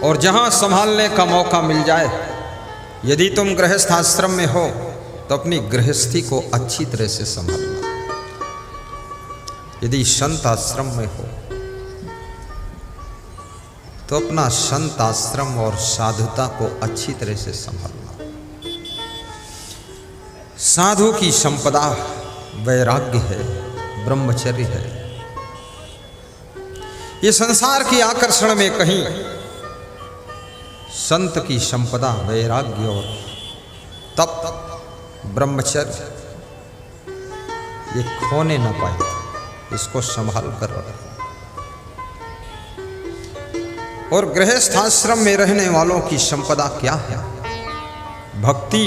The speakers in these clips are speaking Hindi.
और जहाँ संभालने का मौका मिल जाए, यदि तुम गृहस्थ आश्रम में हो तो अपनी गृहस्थी को अच्छी तरह से संभालना। यदि संत आश्रम में हो तो अपना संत आश्रम और साधुता को अच्छी तरह से संभालना। साधु की संपदा वैराग्य है, ब्रह्मचर्य है। ये संसार की आकर्षण में कहीं संत की संपदा वैराग्य और तप ब्रह्मचर्य ये खोने न पाए, इसको संभाल कर रखो। और गृहस्थ आश्रम में रहने वालों की संपदा क्या है? भक्ति,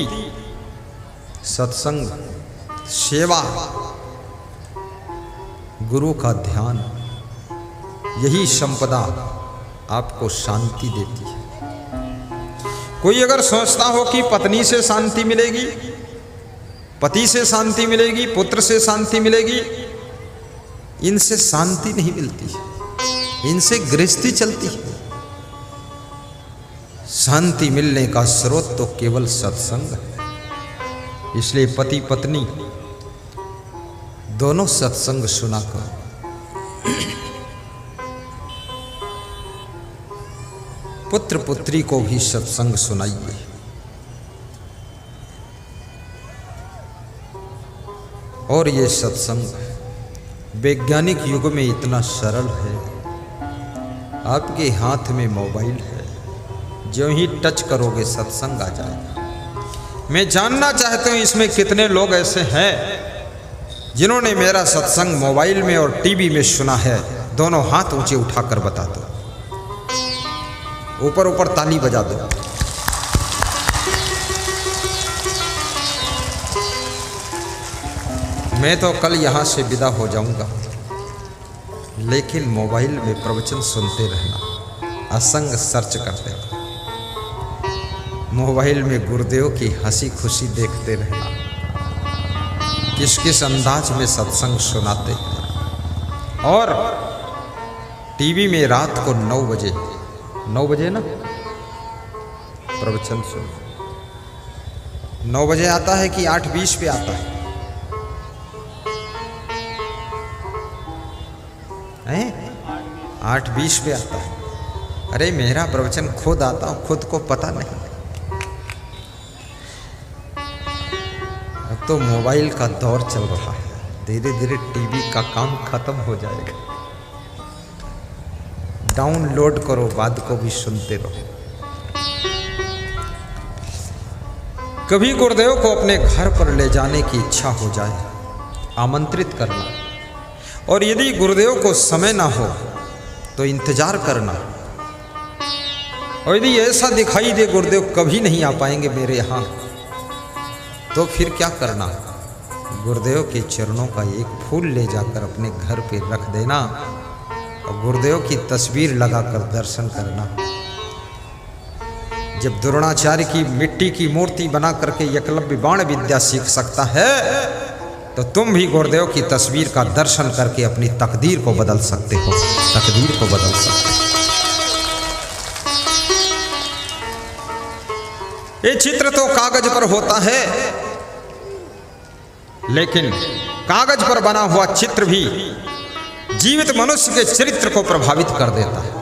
सत्संग, सेवा, गुरु का ध्यान, यही संपदा आपको शांति देती है। कोई अगर सोचता हो कि पत्नी से शांति मिलेगी, पति से शांति मिलेगी, पुत्र से शांति मिलेगी, इनसे शांति नहीं मिलती है, इनसे गृहस्थी चलती है। शांति मिलने का स्रोत तो केवल सत्संग है। इसलिए पति पत्नी दोनों सत्संग सुना करो। पुत्र पुत्री को भी सत्संग सुनाइए। और ये सत्संग वैज्ञानिक युग में इतना सरल है। आपके हाथ में मोबाइल है, जो ही टच करोगे सत्संग आ जाएगा। मैं जानना चाहता हूं इसमें कितने लोग ऐसे हैं जिन्होंने मेरा सत्संग मोबाइल में और टीवी में सुना है। दोनों हाथ ऊंचे उठाकर बता दो, ऊपर ऊपर ताली बजा दो। मैं तो कल यहां से विदा हो जाऊंगा, लेकिन मोबाइल में प्रवचन सुनते रहना, असंग सर्च करते रहना, मोबाइल में गुरुदेव की हंसी खुशी देखते रहना, किस किस अंदाज में सत्संग सुनाते हैं। और टीवी में रात को 9 बजे ना प्रवचन सुन। 9 बजे आता है कि 8:20 पे आता है? 8:20 पे आता है। अरे मेरा प्रवचन खुद आता हूं, खुद को पता नहीं। अब तो मोबाइल का दौर चल रहा है, धीरे धीरे टीवी का काम खत्म हो जाएगा। डाउनलोड करो, बाद को भी सुनते रहो। कभी गुरुदेव को अपने घर पर ले जाने की इच्छा हो जाए, आमंत्रित करना। और यदि गुरुदेव को समय ना हो तो इंतजार करना। और यदि ऐसा दिखाई दे गुरुदेव कभी नहीं आ पाएंगे मेरे यहाँ, तो फिर क्या करना? गुरुदेव के चरणों का एक फूल ले जाकर अपने घर पे रख देना और गुरुदेव की तस्वीर लगाकर दर्शन करना। जब द्रोणाचार्य की मिट्टी की मूर्ति बना करके एकलव्य बाण विद्या सीख सकता है, तो तुम भी गुरुदेव की तस्वीर का दर्शन करके अपनी तकदीर को बदल सकते हो, तकदीर को बदल सकते हो। ये चित्र तो कागज पर होता है, लेकिन कागज पर बना हुआ चित्र भी जीवित मनुष्य के चरित्र को प्रभावित कर देता है।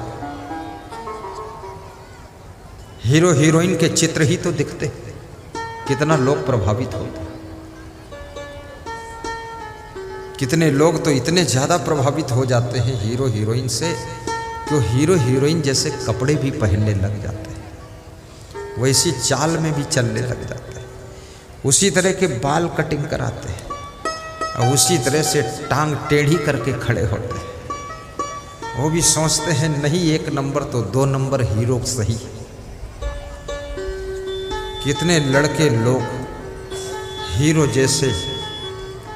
हीरो हीरोइन के चित्र ही तो दिखते, कितना लोग प्रभावित होते। कितने लोग तो इतने ज्यादा प्रभावित हो जाते हैं हीरो हीरोइन से कि वो हीरो हीरोइन जैसे कपड़े भी पहनने लग जाते हैं, वैसी चाल में भी चलने लग जाते हैं, उसी तरह के बाल कटिंग कराते हैं और उसी तरह से टांग टेढ़ी करके खड़े होते हैं। वो भी सोचते हैं नहीं 1 नंबर तो 2 नंबर हीरो सही। कितने लड़के लोग हीरो जैसे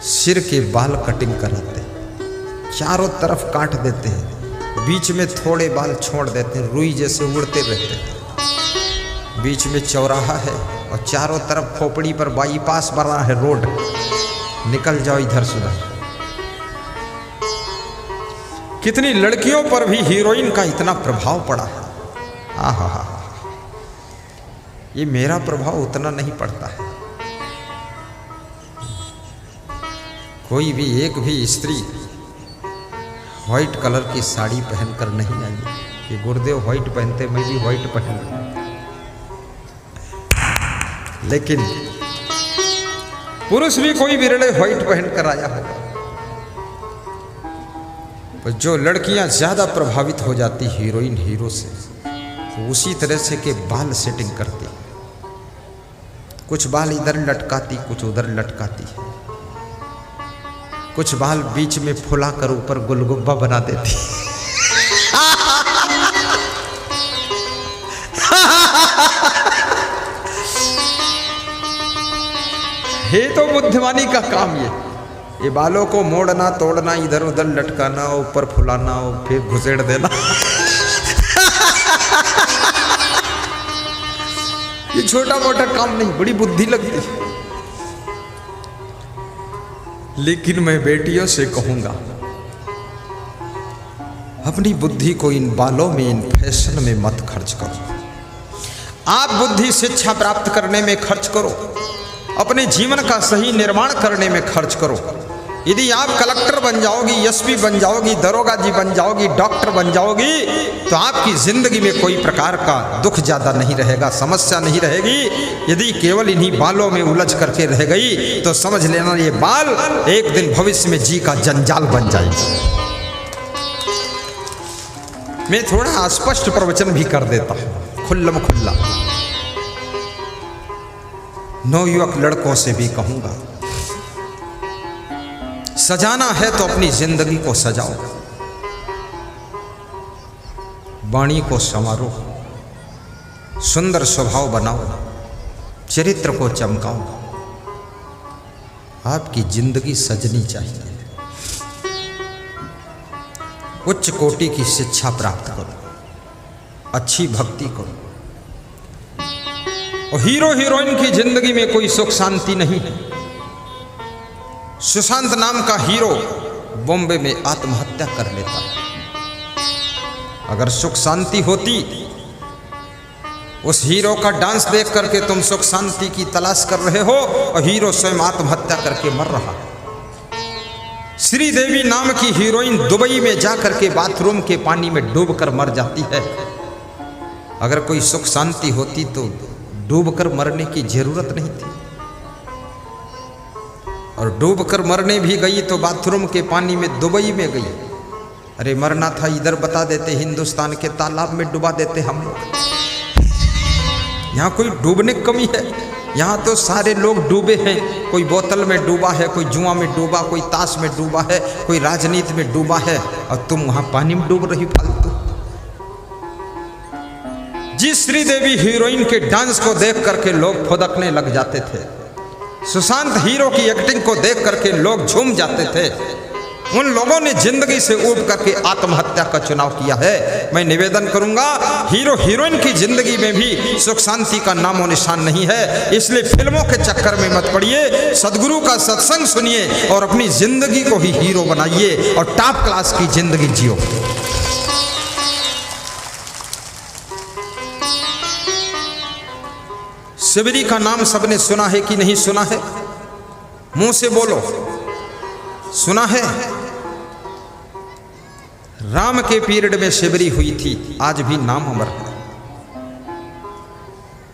सिर के बाल कटिंग कराते हैं, चारों तरफ काट देते हैं, बीच में थोड़े बाल छोड़ देते हैं, रुई जैसे उड़ते रहते हैं। बीच में चौराहा है और चारों तरफ खोपड़ी पर बाईपास बना है, रोड, निकल जाओ इधर से उधर। कितनी लड़कियों पर भी हीरोइन का इतना प्रभाव पड़ा है। आहा हा, ये मेरा प्रभाव उतना नहीं पड़ता है। कोई भी एक भी स्त्री व्हाइट कलर की साड़ी पहनकर नहीं आई कि गुरुदेव व्हाइट पहनते मैं भी व्हाइट पहन लूं। लेकिन पुरुष भी कोई विरले व्हाइट पहनकर आया होगा। पर जो लड़कियां ज्यादा प्रभावित हो जाती हीरोइन हीरो से, तो उसी तरह से के बाल सेटिंग करती, कुछ बाल इधर लटकाती कुछ उधर लटकाती, कुछ बाल बीच में फुलाकर ऊपर गुलगुब्बा बना देती। ये तो बुद्धिमानी का काम, ये बालों को मोड़ना तोड़ना, इधर उधर लटकाना, ऊपर फुलाना और फिर घुसेड़ देना। ये छोटा मोटा काम नहीं, बड़ी बुद्धि लगती है। लेकिन मैं बेटियों से कहूंगा, अपनी बुद्धि को इन बालों में, इन फैशन में मत खर्च करो। आप बुद्धि शिक्षा प्राप्त करने में खर्च करो, अपने जीवन का सही निर्माण करने में खर्च करो। यदि आप कलेक्टर बन जाओगी, एसपी बन जाओगी, दरोगा जी बन जाओगी, डॉक्टर बन जाओगी, तो आपकी जिंदगी में कोई प्रकार का दुख ज्यादा नहीं रहेगा, समस्या नहीं रहेगी। यदि केवल इन्हीं बालों में उलझ करके रह गई तो समझ लेना ये बाल एक दिन भविष्य में जी का जंजाल बन जाएगी। मैं थोड़ा स्पष्ट प्रवचन भी कर देता हूं, खुल्लम खुल्ला। नवयुवक लड़कों से भी कहूंगा, सजाना है तो अपनी जिंदगी को सजाओ, वाणी को संवारो, सुंदर स्वभाव बनाओ, चरित्र को चमकाओ। आपकी जिंदगी सजनी चाहिए। उच्च कोटि की शिक्षा प्राप्त करो, अच्छी भक्ति करो। और हीरो हीरोइन की जिंदगी में कोई सुख शांति नहीं है। सुशांत नाम का हीरो बॉम्बे में आत्महत्या कर लेता है। अगर सुख शांति होती, उस हीरो का डांस देख करके तुम सुख शांति की तलाश कर रहे हो और हीरो स्वयं आत्महत्या करके मर रहा है। श्रीदेवी नाम की हीरोइन दुबई में जाकर के बाथरूम के पानी में डूबकर मर जाती है। अगर कोई सुख शांति होती तो डूबकर मरने की जरूरत नहीं थी, और डूबकर मरने भी गई तो बाथरूम के पानी में दुबई में गई। अरे मरना था इधर बता देते, हिंदुस्तान के तालाब में डुबा देते हम लोग। यहाँ कोई डूबने की कमी है? यहाँ तो सारे लोग डूबे हैं। कोई बोतल में डूबा है, कोई जुआ में डूबा, कोई ताश में डूबा है, कोई राजनीति में डूबा है, और तुम वहां पानी में डूब रही फालतू। जिस श्रीदेवी हीरोइन के डांस को देख करके लोग फुदकने लग जाते थे, सुशांत हीरो की एक्टिंग को देख करके लोग झूम जाते थे, उन लोगों ने जिंदगी से ऊब करके आत्महत्या का चुनाव किया है। मैं निवेदन करूंगा, हीरो हीरोइन की जिंदगी में भी सुख शांति का नामो निशान नहीं है। इसलिए फिल्मों के चक्कर में मत पड़िए, सदगुरु का सत्संग सुनिए और अपनी जिंदगी को ही हीरो बनाइए और टॉप क्लास की जिंदगी जियो। शिवरी का नाम सबने सुना है कि नहीं सुना है? मुंह से बोलो, सुना है? राम के पीरियड में शिवरी हुई थी, आज भी नाम अमर है।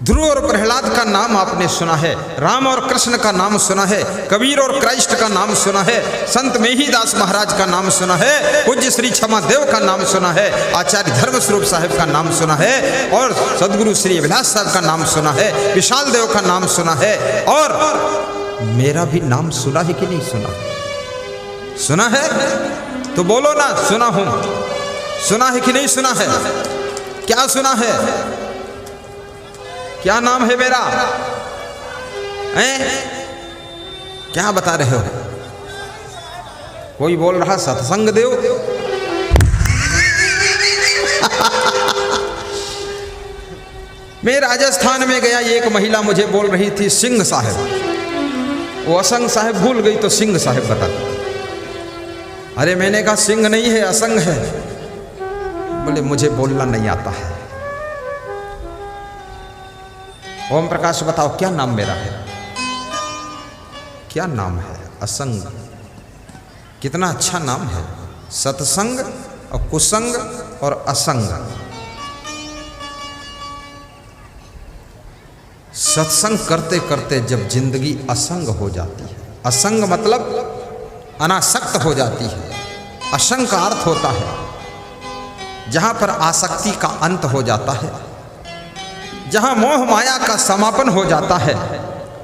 ध्रुव और प्रहलाद का नाम आपने सुना है, राम और कृष्ण का नाम सुना है, कबीर और क्राइस्ट का नाम सुना है, संत मेहीदास महाराज का नाम सुना है, पूज्य श्री क्षमा देव का नाम सुना है, आचार्य धर्म स्वरूप साहिब का नाम सुना है, और सदगुरु श्री अभिलाष साहब का नाम सुना है, विशाल देव का नाम सुना है, और मेरा भी नाम सुना है कि नहीं सुना? सुना है तो बोलो ना, सुना हूं। सुना है कि नहीं सुना है? क्या सुना है? क्या नाम है मेरा? क्या बता रहे हो? कोई बोल रहा सत्संग देव। मैं राजस्थान में गया, एक महिला मुझे बोल रही थी सिंह साहब। वो असंग साहब भूल गई तो सिंह साहब बता। अरे मैंने कहा सिंह नहीं है, असंग है। बोले मुझे बोलना नहीं आता है। ओम प्रकाश बताओ क्या नाम मेरा है? क्या नाम है? असंग। कितना अच्छा नाम है। सत्संग और कुसंग और असंग। सत्संग करते करते जब जिंदगी असंग हो जाती है, असंग मतलब अनासक्त हो जाती है, असंग का अर्थ होता है जहाँ पर आसक्ति का अंत हो जाता है, जहाँ मोह माया का समापन हो जाता है,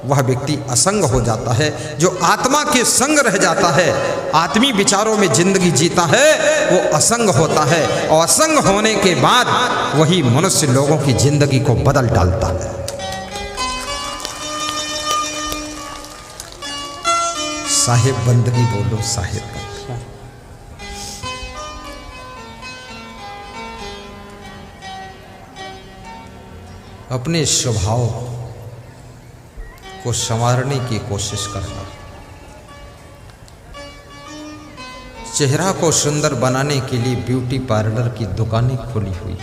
वह व्यक्ति असंग हो जाता है। जो आत्मा के संग रह जाता है, आत्मी विचारों में जिंदगी जीता है, वो असंग होता है। और असंग होने के बाद वही मनुष्य लोगों की जिंदगी को बदल डालता है। साहिब बंदगी बोलो, साहिब। अपने स्वभाव को संवारने की कोशिश करना, चेहरा को सुंदर बनाने के लिए ब्यूटी पार्लर की दुकानें खुली हुई,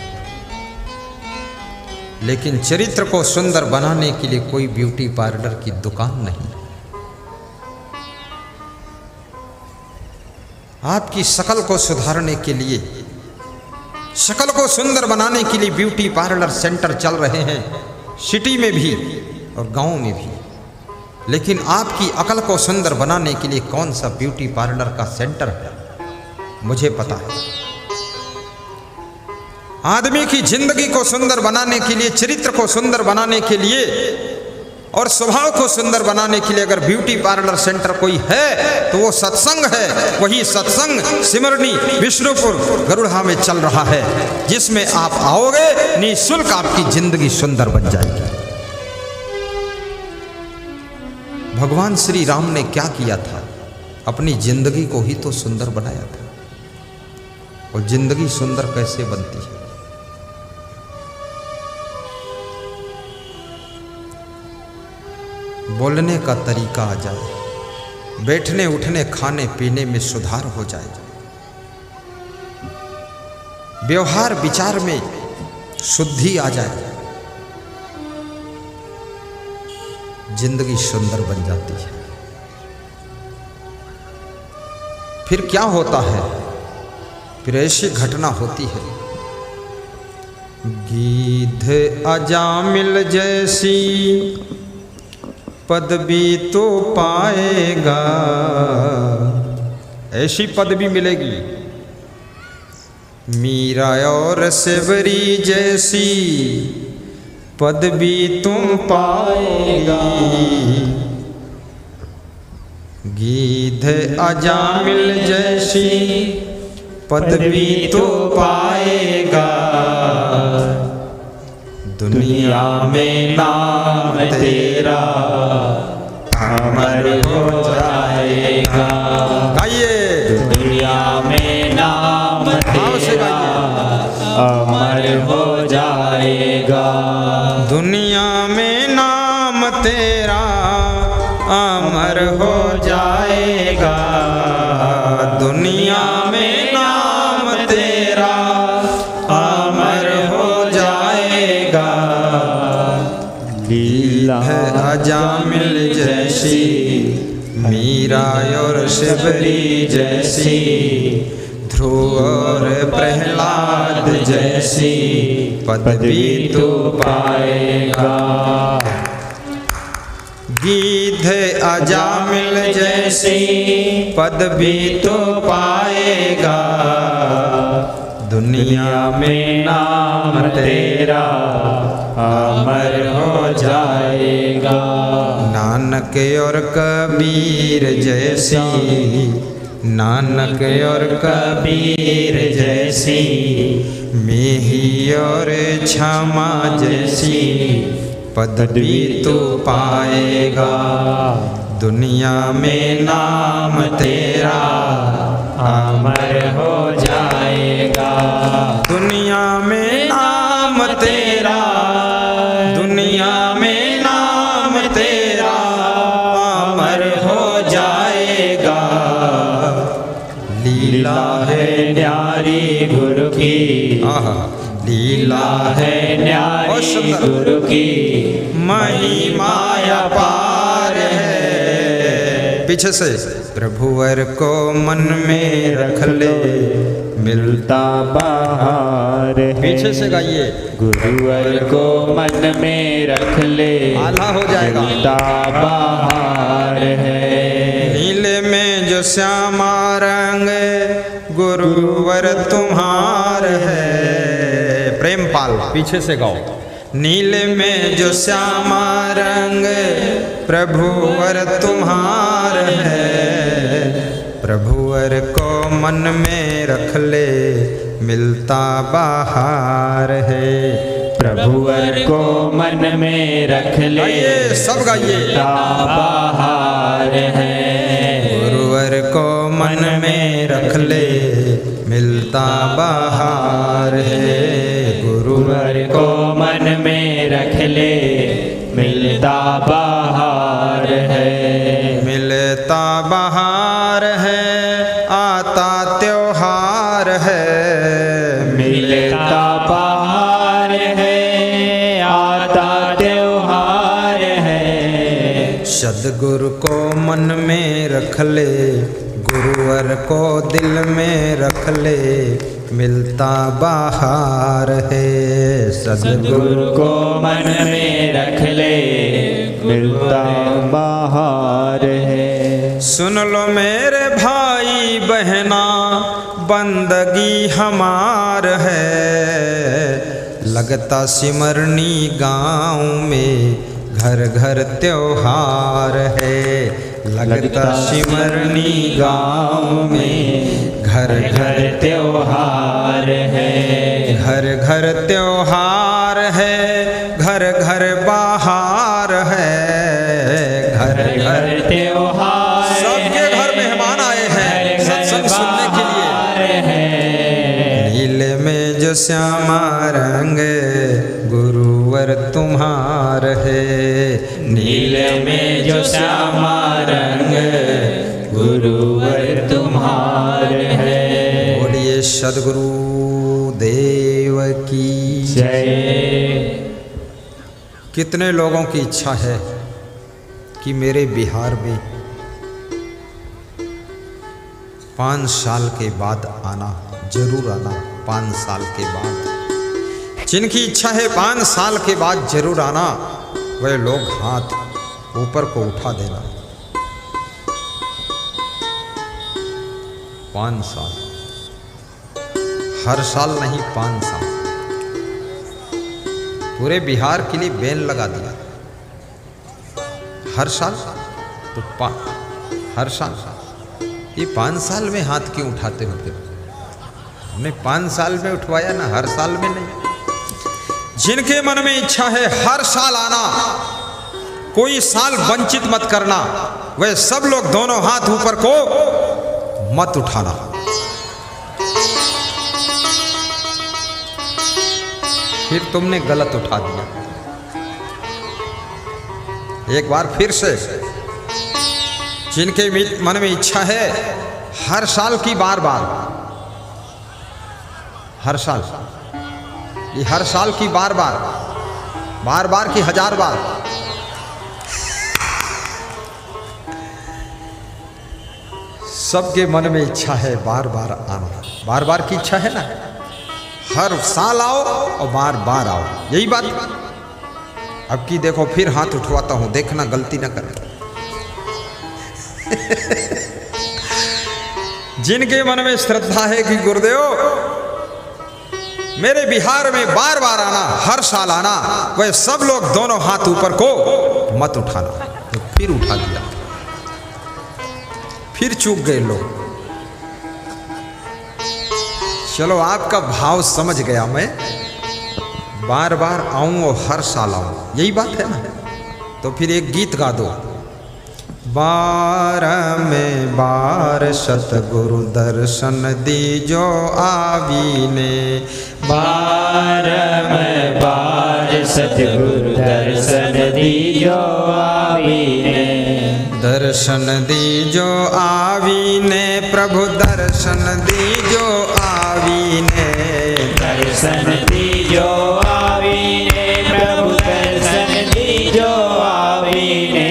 लेकिन चरित्र को सुंदर बनाने के लिए कोई ब्यूटी पार्लर की दुकान नहीं। आपकी शकल को सुधारने के लिए, शकल को सुंदर बनाने के लिए ब्यूटी पार्लर सेंटर चल रहे हैं, सिटी में भी और गांव में भी। लेकिन आपकी अकल को सुंदर बनाने के लिए कौन सा ब्यूटी पार्लर का सेंटर है, मुझे पता है। आदमी की जिंदगी को सुंदर बनाने के लिए, चरित्र को सुंदर बनाने के लिए और स्वभाव को सुंदर बनाने के लिए अगर ब्यूटी पार्लर सेंटर कोई है तो वो सत्संग है। वही सत्संग सिमरनी विष्णुपुर गरुड़ा में चल रहा है, जिसमें आप आओगे निःशुल्क आपकी जिंदगी सुंदर बन जाएगी। भगवान श्री राम ने क्या किया था? अपनी जिंदगी को ही तो सुंदर बनाया था। और जिंदगी सुंदर कैसे बनती है? बोलने का तरीका आ जाए, बैठने उठने खाने पीने में सुधार हो जाए, व्यवहार विचार में शुद्धि आ जाए, जिंदगी सुंदर बन जाती है। फिर क्या होता है? फिर ऐसी घटना होती है, गीध अजामिल जैसी पदवी तो पाएगा। ऐसी पदवी मिलेगी मीरा और सेवरी जैसी पदवी तुम पाएगा। गीध अजामिल जैसी पदवी तो पाएगा। दुनिया में नाम तेरा अमर हो जाएगा। गाइए। दुनिया में नाम तेरा अमर हो जाएगा। दुनिया में नाम तेरा अमर हो जाएगा। दुनिया में नाम तेरा अमर हो जाएगा। लीला अजामिल जैसी मीरा और शिवरी जैसी, ध्रुव और प्रहलाद जैसी पदवी तो पाएगा। गीध अजामिल जैसी पदवी तो पाएगा। दुनिया में नाम तेरा अमर हो जाएगा। नानक और कबीर जैसी, नानक और कबीर जैसी, मेही और क्षमा जैसी पदवी तो पाएगा। दुनिया में नाम तेरा अमर हो जाएगा। दुनिया में नाम तेरा, दुनिया में नाम तेरा अमर हो जाएगा। लीला है न्यारी गुरु की आहा लीला है न्यारी बहुत सुंदर। गुरु की महिमा अपार है। पीछे से प्रभुवर को मन में रख ले मिलता बाहर है। पीछे से गाइए गुरुवर को मन में रख ले आला हो जाएगा। मिलता बाहर है। नीले में जो श्यामा रंग गुरुवर तुम्हार है। प्रेम पाल पीछे से गाओ। नीले में जो श्यामा रंग प्रभुवर तुम्हार है। प्रभुवर को मन में रख ले मिलता बाहर है। प्रभुवर को मन में रख ले गाइए सब गाइए। मिलता बाहर है। गुरुवर को मन में रख ले मिलता बाहर है। गुरुवर को मन में रख ले मिलता बाहर है। मिलता बाहर है आता त्योहार है। मिलता बाहर है आता त्योहार है। सदगुरु को मन में रख ले गुरुवर को दिल में रख ले मिलता बाहर है। सदगुरु को मन में रख ले मिलता बाहर है। सुन लो मेरे भाई बहना बंदगी हमार है। लगता सिमरनी गाँव में घर घर त्योहार है। लगता सिमरनी गाँव में घर घर त्योहार है। घर घर त्योहार है। घर घर बाहर है। घर घर त्योहार सबके घर मेहमान आए हैं सत्संग सुनने के लिए। नीले में जो श्यामा रंग गुरुवर तुम्हार है। नीले में जो श्यामा रंग गुरुवर तुम्हार है। बोलिए सद्गुरु देव की जय। कितने लोगों की इच्छा है कि मेरे बिहार में 5 साल के बाद आना, जरूर आना 5 साल के बाद। जिनकी इच्छा है 5 साल के बाद जरूर आना, वह लोग हाथ ऊपर को उठा देना। 5 साल, हर साल नहीं 5 साल। पूरे बिहार के लिए बैन लगा दिया। हर साल तो हर साल। ये 5 साल में हाथ क्यों उठाते होते? हमने 5 साल में उठवाया ना, हर साल में नहीं। जिनके मन में इच्छा है हर साल आना, कोई साल वंचित मत करना, वह सब लोग दोनों हाथ ऊपर को मत उठाना। फिर तुमने गलत उठा दिया। एक बार फिर से, जिनके मन में इच्छा है हर साल की बार बार, हर साल, ये हर साल की बार बार, बार बार की 1000 बार, सबके मन में इच्छा है बार बार आना। बार बार की इच्छा है ना, हर साल आओ और बार बार आओ, यही बात। अब की देखो फिर हाथ उठवाता हूं, देखना गलती ना करें। जिनके मन में श्रद्धा है कि गुरुदेव मेरे बिहार में बार बार आना, हर साल आना, वह सब लोग दोनों हाथ ऊपर को मत उठाना। तो फिर उठा दिया, फिर चूक गए लोग। चलो आपका भाव समझ गया मैं, बार बार आऊं और हर साल आऊं, यही बात है ना। तो फिर एक गीत गा दो। बार में बार सतगुरु दर्शन दीजो आवीने। बार में बार सतगुरु दर्शन दीजो आवीने। दर्शन दीजो आवीने प्रभु दर्शन दीजो आवीने। दर्शन दीजो आवीने प्रभु दर्शन दीजो आवीने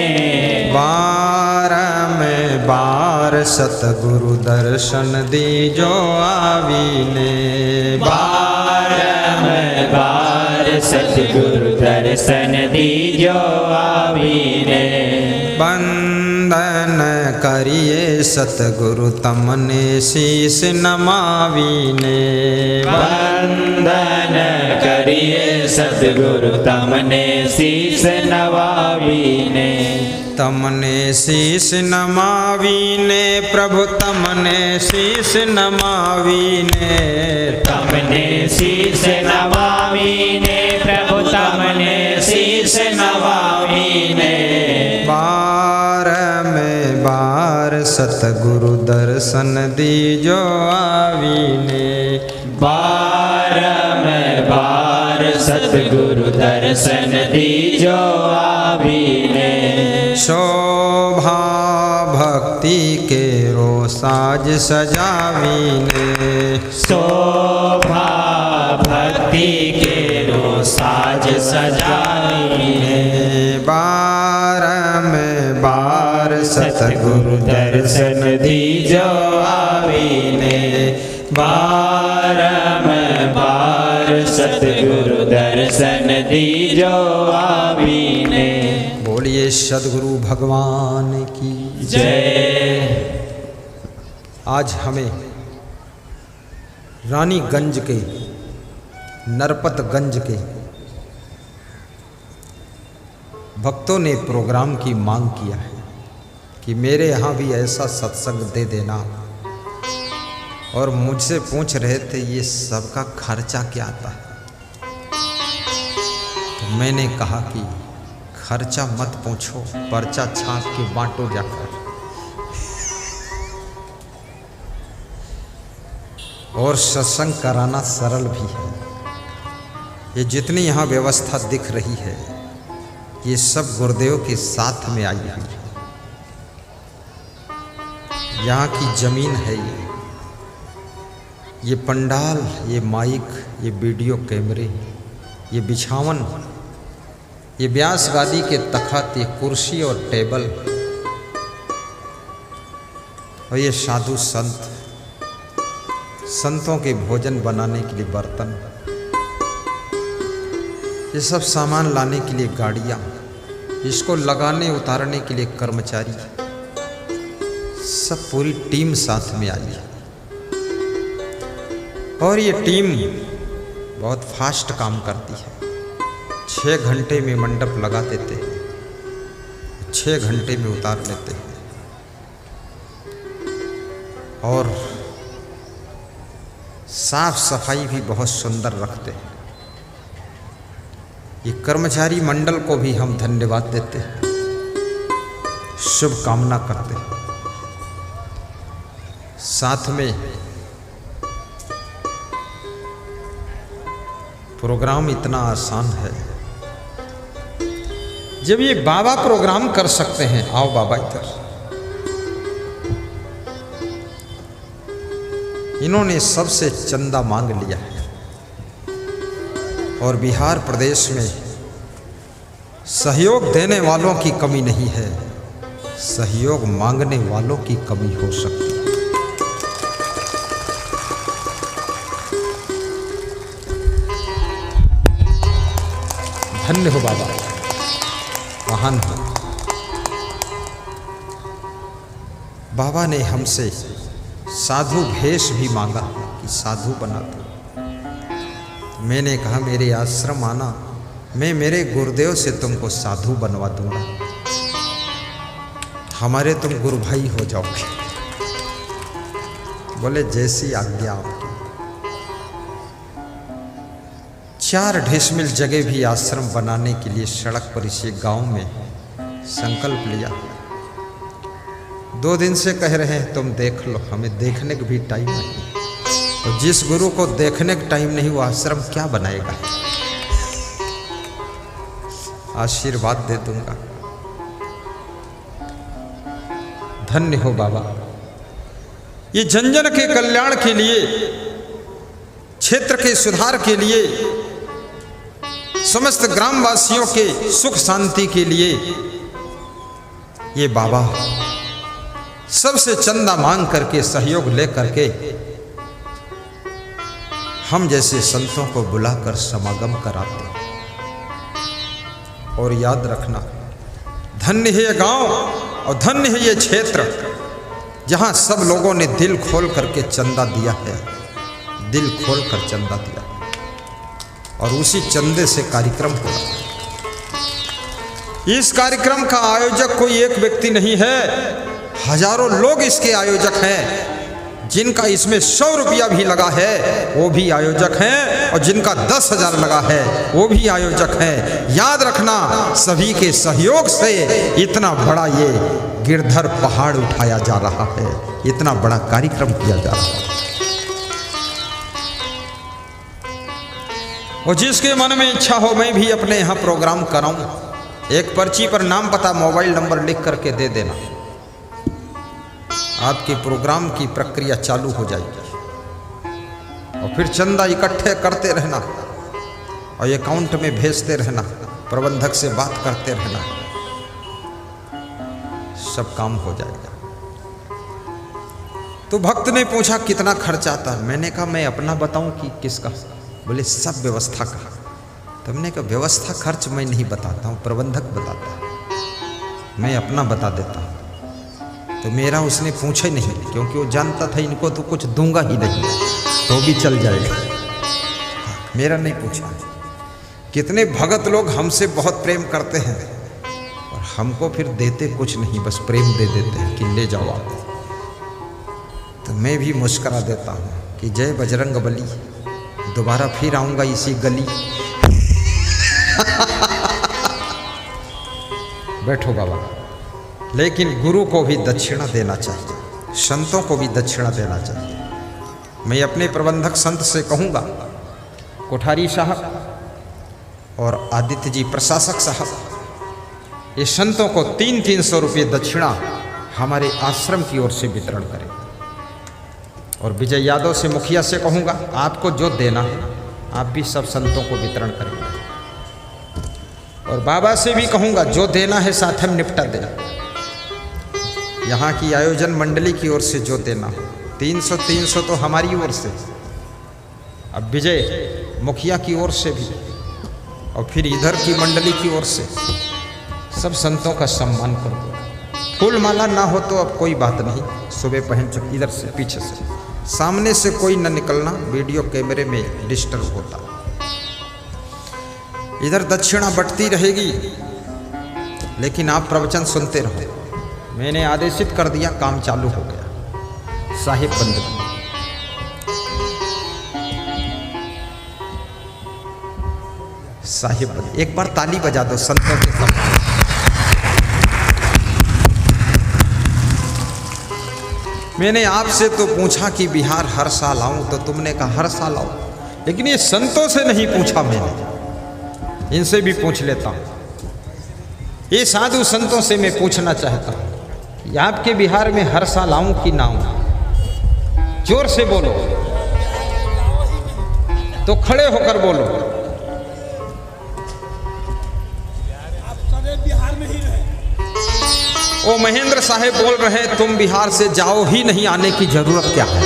बार सतगुरु दर्शन दीजो आवीने बार सतगुरु दर्शन दीजो आवीने बंदन करिए सतगुरु तमने शीस नमावीने वंदन करिए सतगुरु तमने शीस नवावीने तमने शीस नमावीने प्रभु तमने शीस नमावीने तमने शीस नवावीने प्रभु तमने शीस नवावीने बार सतगुरु दर्शन दीजो आवीने बार सतगुरु दर्शन दीजो आवीने शोभा भक्ति के रो साज सजावीने शोभा भक्ति के रो साज सजावीने बार सतगुरु दर्शन दीजो आवीने बार सतगुरु दर्शन दीजो आवीने बोलिए सद्गुरु भगवान की जय। आज हमें रानीगंज के नरपतगंज के भक्तों ने प्रोग्राम की मांग किया है कि मेरे यहाँ भी ऐसा सत्संग दे देना, और मुझसे पूछ रहे थे ये सबका खर्चा क्या आता है। तो मैंने कहा कि खर्चा मत पूछो, पर्चा छाप के बांटो जाकर। और सत्संग कराना सरल भी है। ये जितनी यहाँ व्यवस्था दिख रही है ये सब गुरुदेव के साथ में आई है। यहाँ की जमीन है ये पंडाल, ये माइक, ये वीडियो कैमरे, ये बिछावन, ये व्यास गादी के तखत, ये कुर्सी और टेबल, और ये साधु संतों के भोजन बनाने के लिए बर्तन, ये सब सामान लाने के लिए गाड़ियाँ, इसको लगाने उतारने के लिए कर्मचारी, सब पूरी टीम साथ में आई है। और ये टीम बहुत फास्ट काम करती है। 6 घंटे में मंडप लगा देते हैं, 6 घंटे में उतार लेते हैं। और साफ सफाई भी बहुत सुंदर रखते हैं। ये कर्मचारी मंडल को भी हम धन्यवाद देते हैं, शुभ कामना करते हैं। साथ में प्रोग्राम इतना आसान है। जब ये बाबा प्रोग्राम कर सकते हैं, आओ बाबा इधर। इन्होंने सबसे चंदा मांग लिया है और बिहार प्रदेश में सहयोग देने वालों की कमी नहीं है, सहयोग मांगने वालों की कमी हो सकती है। धन्य हो बाबा, महान हो। बाबा ने हमसे साधु भेष भी मांगा कि साधु बना दो। मैंने कहा मेरे आश्रम आना, मैं मेरे गुरुदेव से तुमको साधु बनवा दूंगा, हमारे तुम गुरु भाई हो जाओगे। बोले जैसी आज्ञा आपकी। 4 ढेसमिल जगह भी आश्रम बनाने के लिए सड़क पर इसे गांव में संकल्प लिया। 2 दिन से कह रहे हैं तुम देख लो, हमें देखने का भी टाइम नहीं। तो जिस गुरु को देखने का टाइम नहीं वो आश्रम क्या बनाएगा। आशीर्वाद दे दूंगा। धन्य हो बाबा। ये जन जन के कल्याण के लिए 6 क्षेत्र के सुधार के लिए, समस्त ग्रामवासियों के सुख शांति के लिए ये बाबा सबसे चंदा मांग करके, सहयोग ले करके हम जैसे संतों को बुलाकर समागम कराते हैं। और याद रखना, धन्य है ये गांव और धन्य है ये क्षेत्र जहां सब लोगों ने दिल खोल करके चंदा दिया है, दिल खोल कर चंदा दिया, और उसी चंदे से कार्यक्रम हुआ। इस कार्यक्रम का आयोजक कोई एक व्यक्ति नहीं है, हजारों लोग इसके आयोजक हैं। जिनका इसमें 100 रुपया भी लगा है वो भी आयोजक हैं, और जिनका 10,000 लगा है वो भी आयोजक हैं। याद रखना, सभी के सहयोग से इतना बड़ा ये गिरधर पहाड़ उठाया जा रहा है, इतना बड़ा कार्यक्रम किया जा रहा है। और जिसके मन में इच्छा हो मैं भी अपने यहाँ प्रोग्राम कराऊं, एक पर्ची पर नाम पता मोबाइल नंबर लिख करके दे देना, आपके प्रोग्राम की प्रक्रिया चालू हो जाएगी। और फिर चंदा इकट्ठे करते रहना और अकाउंट में भेजते रहना, प्रबंधक से बात करते रहना, सब काम हो जाएगा। तो भक्त ने पूछा कितना खर्च आता? मैंने कहा मैं अपना बताऊं कि किसका? बोले सब व्यवस्था का। तो हमने कहा व्यवस्था खर्च मैं नहीं बताता हूँ, प्रबंधक बताता है, मैं अपना बता देता हूँ। तो मेरा उसने पूछा ही नहीं, क्योंकि वो जानता था इनको तो कुछ दूंगा ही नहीं, तो भी चल जाएगा। मेरा नहीं पूछा। कितने भगत लोग हमसे बहुत प्रेम करते हैं और हमको फिर देते कुछ नहीं, बस प्रेम दे देते हैं कि ले जाओ आप। तो मैं भी मुस्करा देता हूँ कि जय बजरंग बली, दोबारा फिर आऊँगा इसी गली। बैठो बाबा। लेकिन गुरु को भी दक्षिणा देना चाहिए, संतों को भी दक्षिणा देना चाहिए। मैं अपने प्रबंधक संत से कहूँगा, कोठारी साहब और आदित्य जी प्रशासक साहब, ये संतों को 300-300 रुपये दक्षिणा हमारे आश्रम की ओर से वितरण करें। और विजय यादव से मुखिया से कहूँगा, आपको जो देना है आप भी सब संतों को वितरण करेंगे। और बाबा से भी कहूँगा जो देना है साथ में निपटा देना। यहाँ की आयोजन मंडली की ओर से जो देना हो, 300 तो हमारी ओर से, अब विजय मुखिया की ओर से भी, और फिर इधर की मंडली की ओर से, सब संतों का सम्मान कर दो। फूल माला ना हो तो अब कोई बात नहीं, सुबह पहन चुके, इधर से पीछे से, सामने से कोई न निकलना, वीडियो कैमरे में डिस्टर्ब होता। इधर दक्षिणा बंटती रहेगी, लेकिन आप प्रवचन सुनते रहो। मैंने आदेशित कर दिया, काम चालू हो गया। साहिब बंद। साहिब बंद। एक बार ताली बजा दो संतों के सामने। मैंने आपसे तो पूछा कि बिहार हर साल आऊं, तो तुमने कहा हर साल आओ, लेकिन ये संतों से नहीं पूछा मैंने, इनसे भी पूछ लेता हूं। ये साधु संतों से मैं पूछना चाहता हूं कि आपके बिहार में हर साल आऊं कि ना आऊं? जोर से बोलो, तो खड़े होकर बोलो। आप सभी बिहार में ही रहे। ओ महेंद्र साहब बोल रहे हैं तुम बिहार से जाओ ही नहीं, आने की जरूरत क्या है?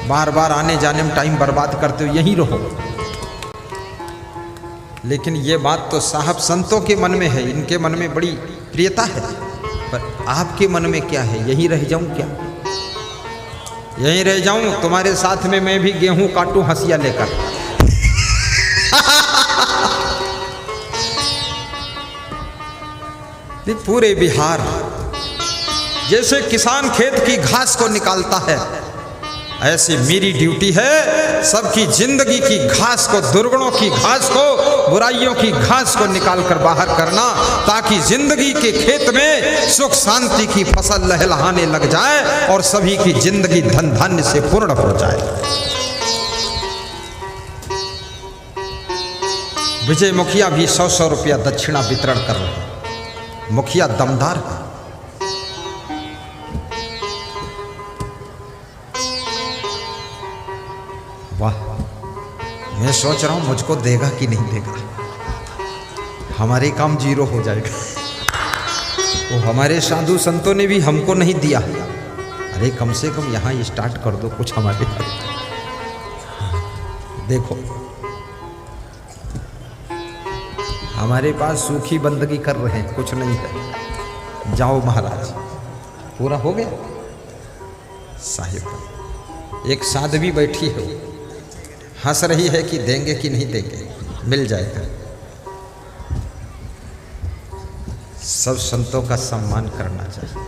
बार बार आने जाने में टाइम बर्बाद करते हो, यहीं रहो। लेकिन ये बात तो साहब संतों के मन में है, इनके मन में बड़ी प्रियता है, पर आपके मन में क्या है? यहीं रह जाऊं क्या? यहीं रह जाऊं, तुम्हारे साथ में मैं भी गेहूं काटूं हंसिया लेकर। पूरे बिहार जैसे किसान खेत की घास को निकालता है, ऐसी मेरी ड्यूटी है सबकी जिंदगी की घास को, दुर्गुणों की घास को, बुराइयों की घास को निकाल कर बाहर करना, ताकि जिंदगी के खेत में सुख शांति की फसल लहलहाने लग जाए और सभी की जिंदगी धन धान्य से पूर्ण हो जाए। विजय मुखिया भी 100-100 रुपया दक्षिणा वितरण कर रहे हैं। मुखिया दमदार है। वाह। मैं सोच रहा हूं मुझको देगा कि नहीं देगा, हमारे काम जीरो हो जाएगा। वो हमारे साधु संतों ने भी हमको नहीं दिया, अरे कम से कम यहाँ स्टार्ट कर दो कुछ हमारे पास। देखो हमारे पास सूखी बंदगी कर रहे हैं, कुछ नहीं है। जाओ महाराज, पूरा हो गया। साहिब एक साध्वी बैठी है, हंस रही है कि देंगे कि नहीं देंगे, मिल जाएगा। सब संतों का सम्मान करना चाहिए,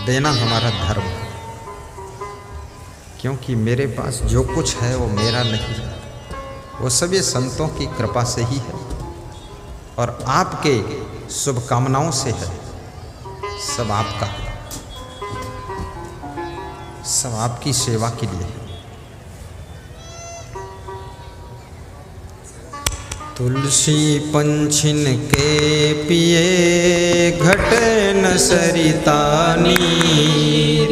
देना हमारा धर्म है, क्योंकि मेरे पास जो कुछ है वो मेरा नहीं है, वो सब ये संतों की कृपा से ही है और आपके शुभकामनाओं से है। सब आपका है, सब आपकी सेवा के लिए है। तुलसी पंछिन के पिए घटे न सरिता नीर,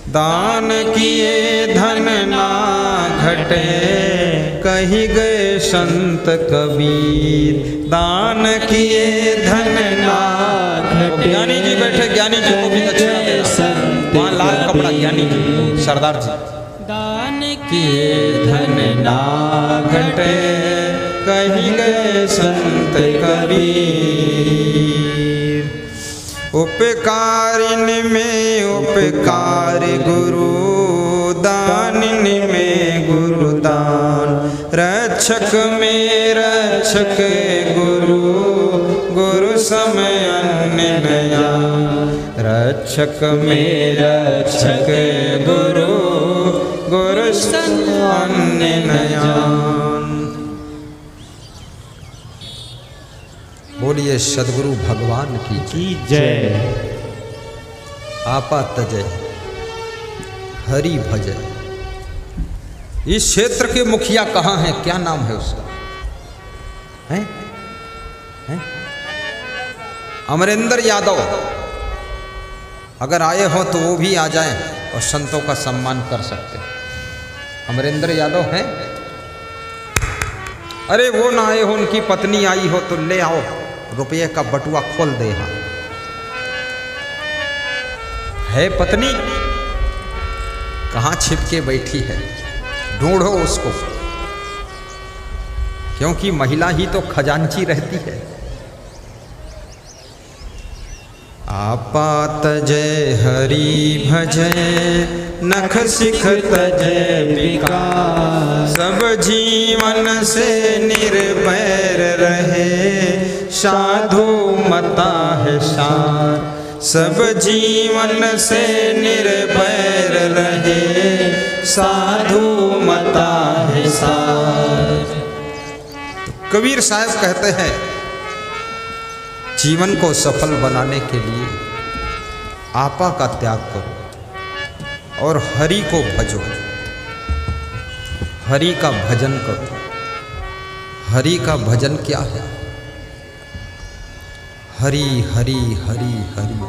दान किए धन ना घटे कहीं गए संत कबीर। दान किए धन ना घटे। ज्ञानी जी बैठे, ज्ञानी जी को भी दक्षिणा देना। वहाँ लाल कपड़ा ज्ञानी जी, सरदार जी। दान किए धन ना घटे कहीं गए संत कबीर। उपकारिन में उपकार गुरु, दानिन में गुरुदान। रक्षक में रक्षक गुरु, गुरु समय अन्य नया। रक्षक में रक्षक गुरु, गुरु समय अन्य नया। बोलिए सदगुरु भगवान की जय। आपा तजय हरि भजय। इस क्षेत्र के मुखिया कहाँ हैं, क्या नाम है उसका? हैं? हैं? अमरेंद्र यादव। अगर आए हो तो वो भी आ जाएं और संतों का सम्मान कर सकते हैं। अमरेंद्र यादव हैं? अरे वो ना आए हो, उनकी पत्नी आई हो तो ले आओ, रुपये का बटुआ खोल दे। यहाँ है पत्नी, कहाँ छिपके बैठी है, ढूंढो उसको, क्योंकि महिला ही तो खजांची रहती है। आपा तजय हरि भजय, नख सिख तजय विकास। सब जीवन से निर्वैर रहे, साधु मता है सार। सब जीवन से निर्वैर रहे, साधु मता है सार। कबीर साहब कहते हैं जीवन को सफल बनाने के लिए आपा का त्याग करो और हरि को भजो, हरि का भजन करो। हरि का भजन क्या है? हरि हरि हरि हरि,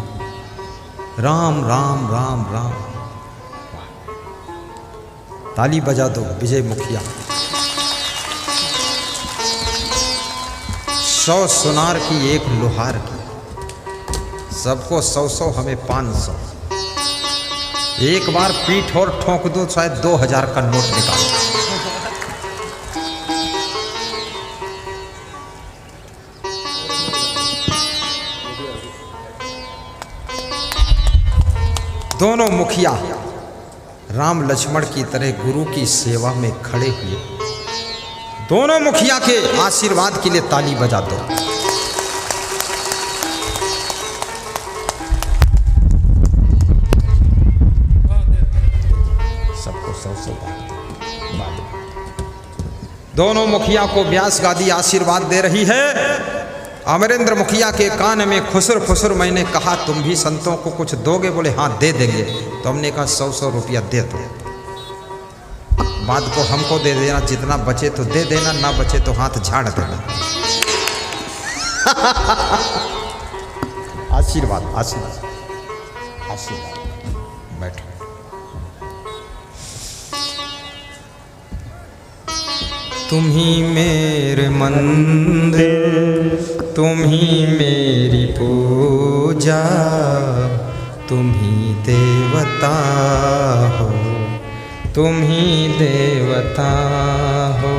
राम राम राम राम। ताली बजा दो विजय मुखिया। 100 सुनार की, एक लोहार की, सबको 100-100, हमें 500। एक बार पीठ और ठोक दो, शायद 2000 का नोट निकाल। दोनों मुखिया राम लक्ष्मण की तरह गुरु की सेवा में खड़े हुए। दोनों मुखिया के आशीर्वाद के लिए ताली बजा दो। सबको 100-100 दोनों मुखिया को व्यास गादी आशीर्वाद दे रही है। अमरेंद्र मुखिया के कान में खुसर खुसर मैंने कहा, तुम भी संतों को कुछ दोगे? बोले हाँ दे देंगे। तो हमने कहा 100-100 रुपया दे दो, बाद को हमको दे देना, जितना बचे तो दे देना, ना बचे तो हाथ झाड़ देना। आशीर्वाद आशीर्वाद आशीर्वाद। बैठो। तुम ही मेरे मंदिर, तुम ही मेरी पूजा, तुम ही देवता हो, तुम ही देवता हो,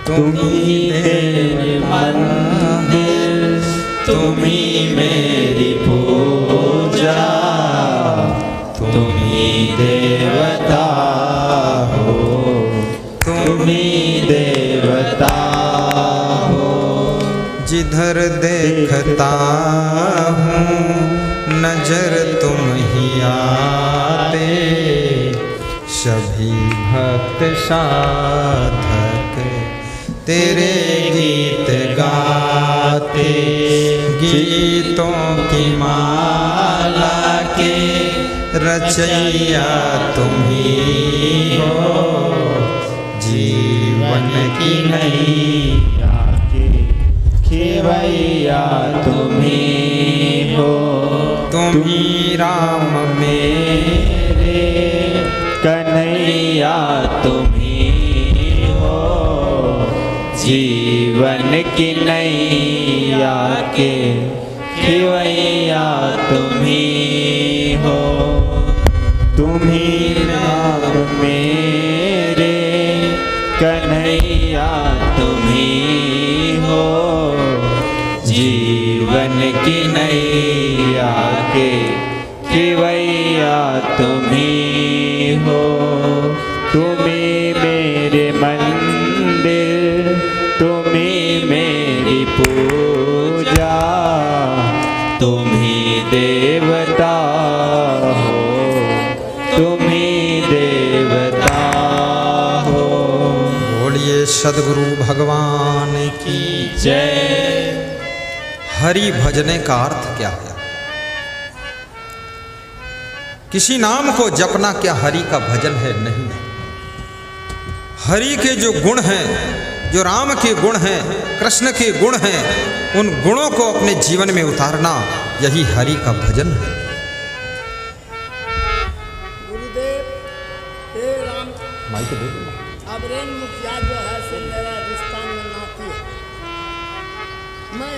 तुम ही मेरे मंदिर, तुम ही मेरी पूजा, तुम ही देवता हो, तुम ही देवता हो। जिधर देखता हूँ नजर तुम ही आते, सभी भक्त साधक तेरे गीत गाते, गीतों की माला के रचैया तुम ही हो, जीवन की नैया के खेवैया तुम ही हो, तुम ही राम मेरे कन्हैया तुम ही हो, जीवन की नैया के खेवैया तुम ही हो, तुम ही राम मेरे कन्हैया तुम ही हो, जीवन की नैया के खेवैया तुम ही हो, तुम ही मेरे मंदिर, तुम ही मेरी पूजा, तुम ही देवता हो, तुम ही देवता हो। बोलिए सद्गुरु भगवान की जय। हरि भजने का अर्थ क्या है? किसी नाम को जपना क्या हरि का भजन है? नहीं। हरि के जो गुण हैं, जो राम के गुण हैं, कृष्ण के गुण हैं, उन गुणों को अपने जीवन में उतारना यही हरि का भजन है। गुरुदेव हे राम, माइक दे दो। अबरेन मुखिया जो है से मेरा रिश्ता में नाती है। मैं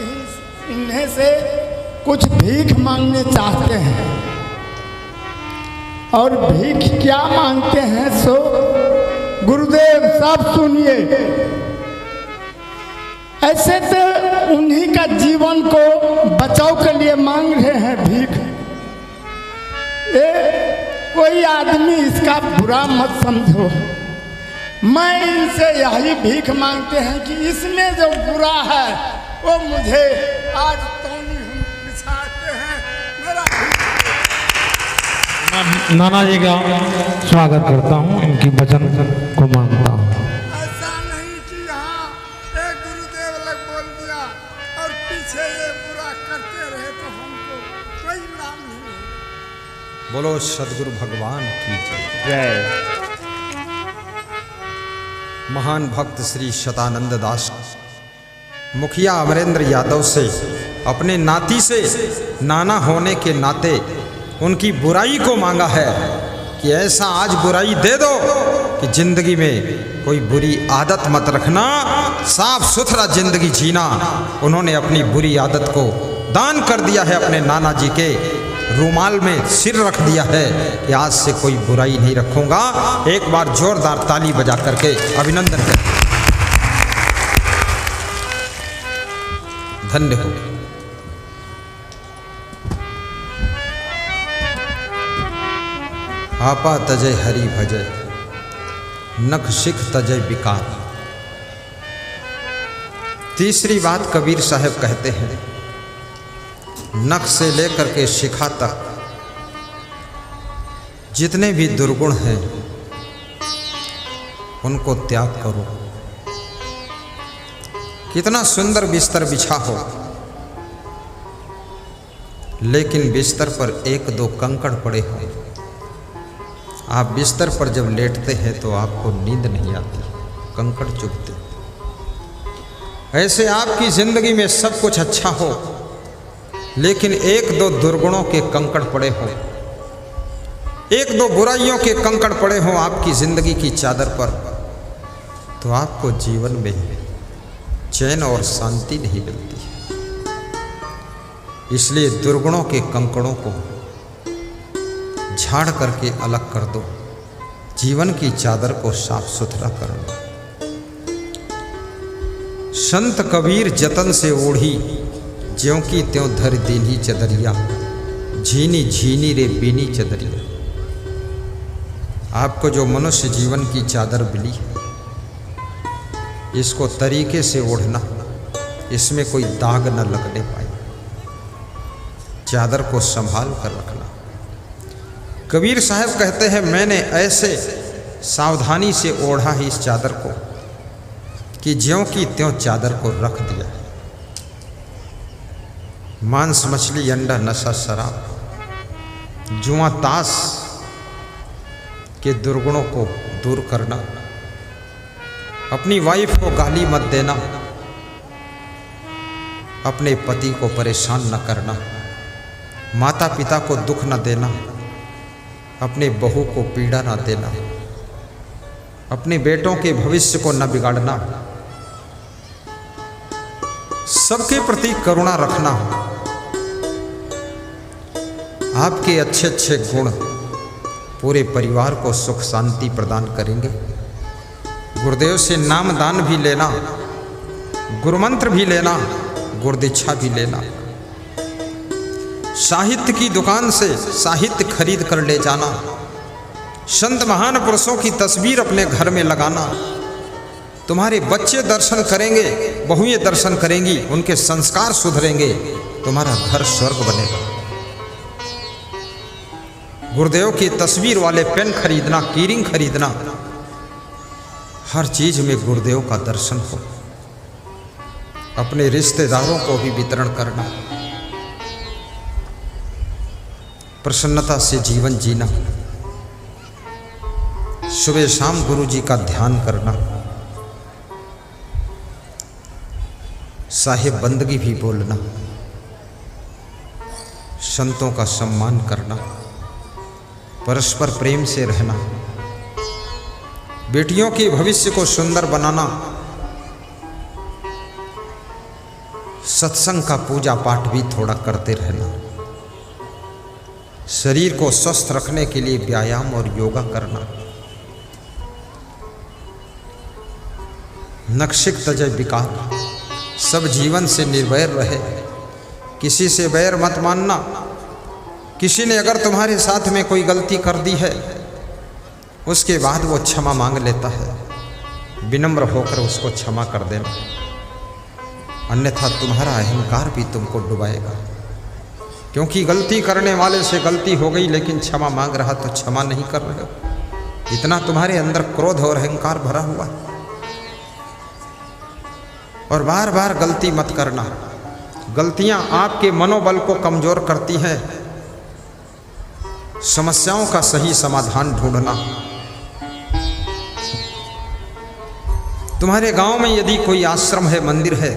इन्हें से कुछ भीख मांगने चाहते हैं, और भीख क्या मांगते हैं सो गुरुदेव सब सुनिए। ऐसे तो उन्हीं का जीवन को बचाव के लिए मांग रहे हैं भीख। कोई आदमी इसका बुरा मत समझो। मैं इनसे यही भीख मांगते हैं कि इसमें जो बुरा है वो मुझे आज तौनी हम बिछाते हैं। मेरा नाना जी का स्वागत करता हूँ, इनकी वचन को मानता हूँ। ऐसा नहीं कि यहाँ एक गुरुदेव अलग बोल दिया और पीछे ये बुरा करते रहे तो हमको कोई लाभ नहीं होगा। बोलो सद्गुरु भगवान की जय। जय। महान भक्त श्री शतानंद दास मुखिया अमरेंद्र यादव से अपने नाती से नाना होने के नाते उनकी बुराई को मांगा है कि ऐसा आज बुराई दे दो कि जिंदगी में कोई बुरी आदत मत रखना, साफ सुथरा जिंदगी जीना। उन्होंने अपनी बुरी आदत को दान कर दिया है, अपने नाना जी के रूमाल में सिर रख दिया है कि आज से कोई बुराई नहीं रखूंगा। एक बार जोरदार ताली बजा करके अभिनंदन करें। धन्य हो। आपा तजय हरि भजय, नख सिख तजय विकार। तीसरी बात कबीर साहब कहते हैं, नख से लेकर के शिखा तक जितने भी दुर्गुण हैं उनको त्याग करो। कितना सुंदर बिस्तर बिछा हो, लेकिन बिस्तर पर एक दो कंकड़ पड़े हों। आप बिस्तर पर जब लेटते हैं तो आपको नींद नहीं आती, कंकड़ चुभते। ऐसे आपकी जिंदगी में सब कुछ अच्छा हो, लेकिन एक दो दुर्गुणों के कंकड़ पड़े हों, एक दो बुराइयों के कंकड़ पड़े हों आपकी जिंदगी की चादर पर, तो तो आपको जीवन में चैन और शांति नहीं मिलती है। इसलिए दुर्गुणों के कंकड़ों को झाड़ करके अलग कर दो, जीवन की चादर को साफ सुथरा कर लो। संत कबीर जतन से ओढ़ी, ज्यों की त्यों धर दीनी चदरिया, झीनी झीनी रे बीनी चदरिया। आपको जो मनुष्य जीवन की चादर मिली है, इसको तरीके से ओढ़ना, इसमें कोई दाग न लगने पाए। चादर को संभाल कर रखना। कबीर साहब कहते हैं, मैंने ऐसे सावधानी से ओढ़ा है इस चादर को कि ज्यों की त्यों चादर को रख दिया। मांस मछली अंडा नशा शराब जुआ ताश के दुर्गुणों को दूर करना। अपनी वाइफ को गाली मत देना, अपने पति को परेशान न करना, माता पिता को दुख न देना, अपने बहू को पीड़ा न देना, अपने बेटों के भविष्य को न बिगाड़ना, सबके प्रति करुणा रखना। आपके अच्छे अच्छे गुण पूरे परिवार को सुख शांति प्रदान करेंगे। गुरुदेव से नाम दान भी लेना, गुरुमंत्र भी लेना, गुरुदीक्षा भी लेना। साहित्य की दुकान से साहित्य खरीद कर ले जाना। संत महान पुरुषों की तस्वीर अपने घर में लगाना। तुम्हारे बच्चे दर्शन करेंगे, बहुएं दर्शन करेंगी, उनके संस्कार सुधरेंगे, तुम्हारा घर स्वर्ग बनेगा। गुरुदेव की तस्वीर वाले पेन खरीदना, कीरिंग खरीदना, हर चीज में गुरुदेव का दर्शन हो। अपने रिश्तेदारों को भी वितरण करना। प्रसन्नता से जीवन जीना। सुबह शाम गुरु जी का ध्यान करना। साहिब बंदगी भी बोलना। संतों का सम्मान करना। परस्पर प्रेम से रहना। बेटियों के भविष्य को सुंदर बनाना। सत्संग का पूजा पाठ भी थोड़ा करते रहना। शरीर को स्वस्थ रखने के लिए व्यायाम और योगा करना। नक्षिक तजय विकार, सब जीवन से निर्वैर रहे, किसी से बैर मत मानना। किसी ने अगर तुम्हारे साथ में कोई गलती कर दी है, उसके बाद वो क्षमा मांग लेता है, विनम्र होकर उसको क्षमा कर देना, अन्यथा तुम्हारा अहंकार भी तुमको डुबाएगा। क्योंकि गलती करने वाले से गलती हो गई, लेकिन क्षमा मांग रहा तो क्षमा नहीं कर रहे हो। इतना तुम्हारे अंदर क्रोध और अहंकार भरा हुआ है। और बार बार गलती मत करना। गलतियां आपके मनोबल को कमजोर करती हैं। समस्याओं का सही समाधान ढूंढना। तुम्हारे गांव में यदि कोई आश्रम है, मंदिर है,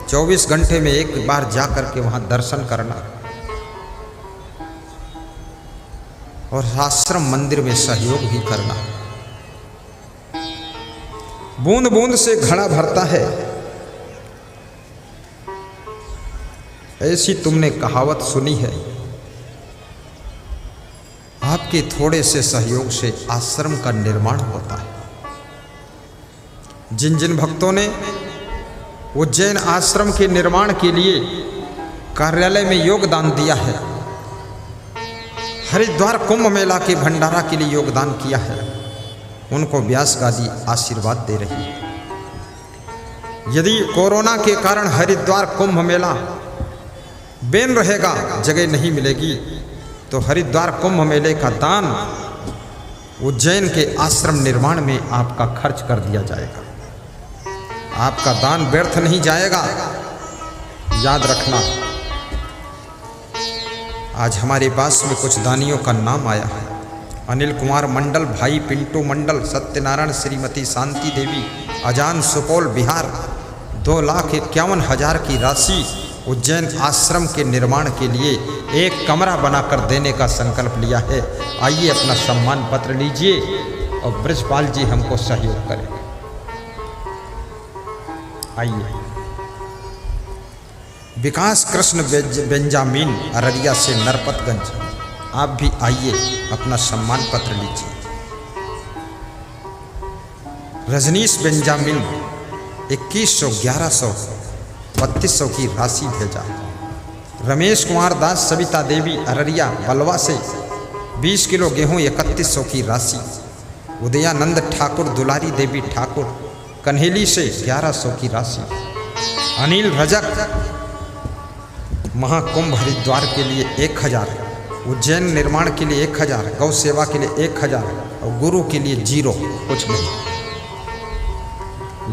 24 घंटे में एक बार जा करके वहां दर्शन करना और आश्रम मंदिर में सहयोग भी करना। बूंद बूंद से घड़ा भरता है, ऐसी तुमने कहावत सुनी है। आपके थोड़े से सहयोग से आश्रम का निर्माण होता है। जिन जिन भक्तों ने उज्जैन आश्रम के निर्माण के लिए कार्यालय में योगदान दिया है, हरिद्वार कुंभ मेला के भंडारा के लिए योगदान किया है, उनको व्यास गादी आशीर्वाद दे रही है। यदि कोरोना के कारण हरिद्वार कुंभ मेला बैन रहेगा, जगह नहीं मिलेगी, तो हरिद्वार कुंभ मेले का दान उज्जैन के आश्रम निर्माण में आपका खर्च कर दिया जाएगा। आपका दान व्यर्थ नहीं जाएगा, याद रखना। आज हमारे पास में कुछ दानियों का नाम आया है। अनिल कुमार मंडल, भाई पिंटू मंडल, सत्यनारायण, श्रीमती शांति देवी, अजान, सुपौल, बिहार 2,51,000 की राशि उज्जैन आश्रम के निर्माण के लिए एक कमरा बनाकर देने का संकल्प लिया है। आइए अपना सम्मान पत्र लीजिए और ब्रजपाल जी हमको सहयोग करें। आइए। विकास कृष्ण बेंजामिन अररिया से नरपतगंज, आप भी आइए, अपना सम्मान पत्र लीजिए। रजनीश बेंजामिन 2100, 1100, 3200 की राशि भेजा। रमेश कुमार दास, सविता देवी अररिया बलवा से 20 किलो गेहूं 3100 की राशि। उदयानंद ठाकुर, दुलारी देवी ठाकुर कन्हेली से 1100 की राशि। अनिल रजक महाकुंभ हरिद्वार के लिए 1000, उज्जैन निर्माण के लिए 1000, गौ सेवा के लिए 1000 और गुरु के लिए 0, कुछ नहीं।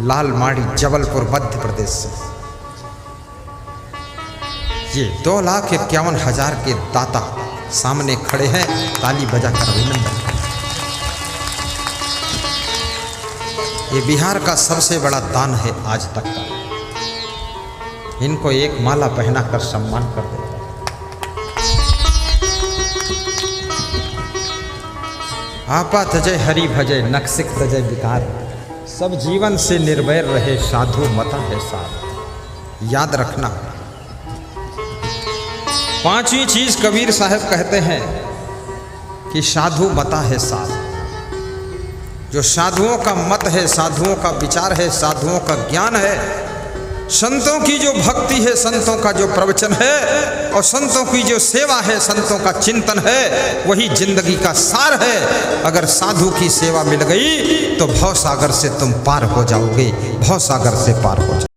लाल माड़ी जबलपुर मध्य प्रदेश से ये 2,51,000 के दाता सामने खड़े हैं, ताली बजाकर अभिनंदन। ये बिहार का सबसे बड़ा दान है आज तक का। इनको एक माला पहनाकर सम्मान कर देते हैं। आपा तजय हरि भजय, नक्सिक तजय विकार, सब जीवन से निर्वैर रहे, साधु मता है साध। याद रखना, पांचवी चीज कबीर साहब कहते हैं कि साधु मता है साध। जो साधुओं का मत है, साधुओं का विचार है, साधुओं का ज्ञान है, संतों की जो भक्ति है, संतों का जो प्रवचन है और संतों की जो सेवा है, संतों का चिंतन है, वही जिंदगी का सार है। अगर साधु की सेवा मिल गई तो भवसागर से तुम पार हो जाओगे, भवसागर से पार हो जाओगे।